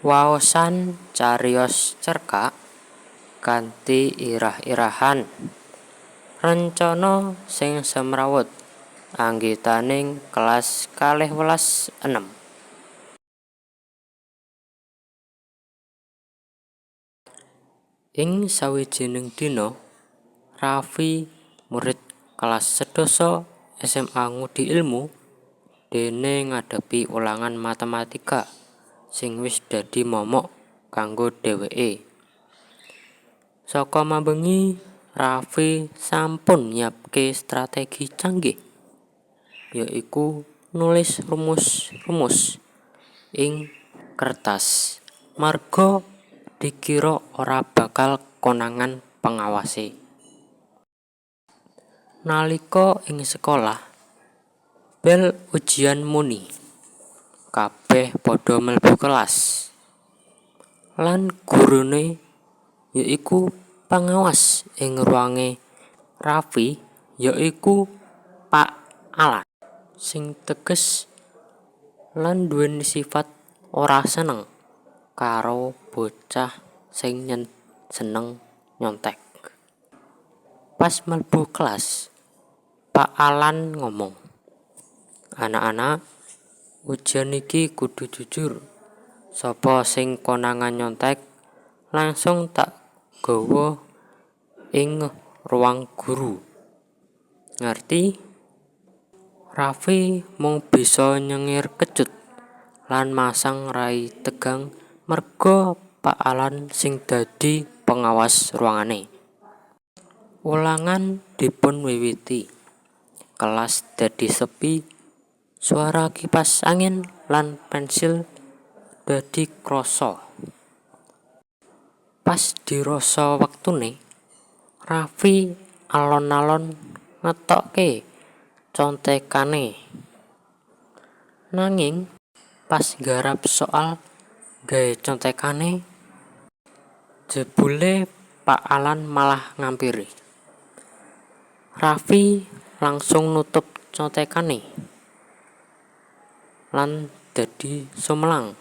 Waosan cariyos cerkak kanthi irah-irahan rencana sing semrawut anggitaning kelas 12/6. Ing sawijining dina Raffi, murid kelas sedasa SMA Ngudi Ilmu, dene ngadepi ulangan matematika sing wis dadi momok kanggo dheweke. Saka mambengi Raffi sampun nyiapke strategi canggih, yaiku nulis rumus-rumus ing kertas marga dikira ora bakal konangan pengawase. Nalika ing sekolah, bel ujian muni, kabeh padha mlebu kelas. Lan gurune yaiku pengawas ing ruange Raffi yaiku Pak Alan, sing teges lan duweni sifat ora seneng karo bocah sing seneng nyontek. Pas mlebu kelas, Pak Alan ngomong, "Anak-anak, ujian iki kudu jujur. Sapa sing konangan nyontek langsung tak gawa ing ruang guru. Ngerti?" Raffi mung bisa nyengir kecut lan masang rai tegang merga Pak Alan sing dadi pengawas ruangane. Ulangan dipun wiwiti. Kelas dadi sepi, suara kipas angin lan pensil dadi krasa. Pas dirasa wektune, Raffi alon-alon ngetokke contekane. Nanging pas nggarap soal gawe contekane, jebule Pak Alan malah ngampiri. Raffi langsung nutup contekane lan dadi sumelang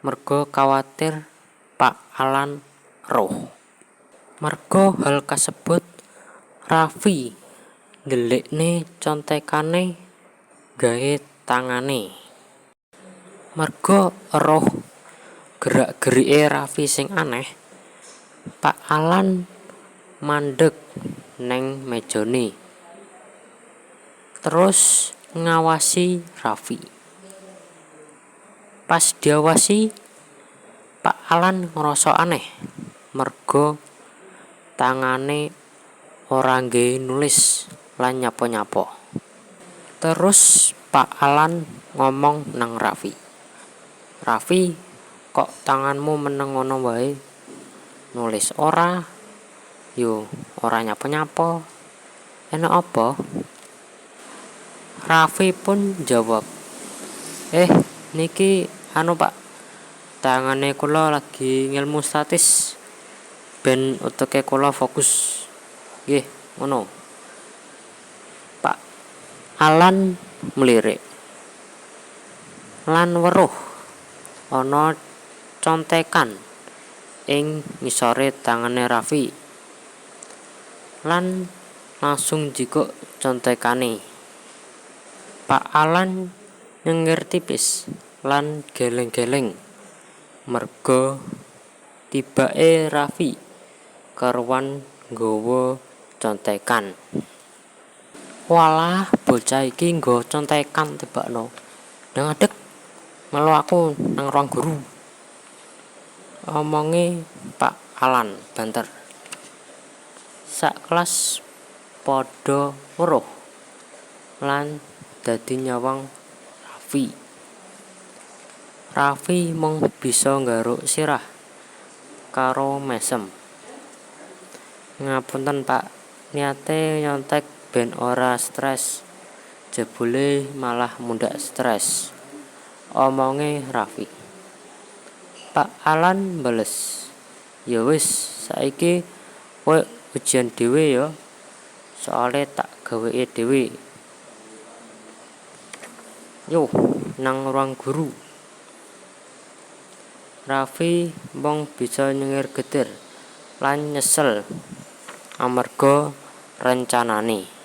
merga kuwatir Pak Alan roh. Merga hal kasebut, Raffi ndelikne contekane gawe tangane. Merga roh gerak-gerike Raffi sing aneh, Pak Alan mandeg neng mejane terus ngawasi Raffi. Pas diawasi, Pak Alan ngrasa aneh merga tangane ora nggae nulis lan nyapa-nyapa. Terus Pak Alan ngomong nang Raffi, "Raffi, kok tanganmu meneng ngono wae? Nulis ora, yo ora nyapa-nyapa. Enak apa?" Raffi pun jawab, niki Pak, tangane kula lagi ngilmu statis, ben uteke kula fokus." "Nggih, ngono." Pak Alan mlirik lan weruh ana contekan ing ngisore tangane Raffi lan langsung jikuk contekane. Pak Alan nyengir tipis lan geleng-geleng merga tibake Raffi karuan nggawa contekan. "Walah, bocah iki nggo contekan tibakno. Ndang adeg melu aku nang ruang guru," omonge Pak Alan banter. Sak kelas padha weruh lan dadi nyawang Raffi. Raffi mung bisa nggaruk sirah karo mesem. "Ngapunten Pak, niate nyontek ben ora stres, jebule malah mundhak stres," omonge Raffi. Pak Alan mbales, "Ya wis, saiki kowe ujian dhewe ya, soale tak gaweke dhewe. Yo nang ruang guru." Raffi mung bisa nyengir getir lan nyesel amarga rencanane.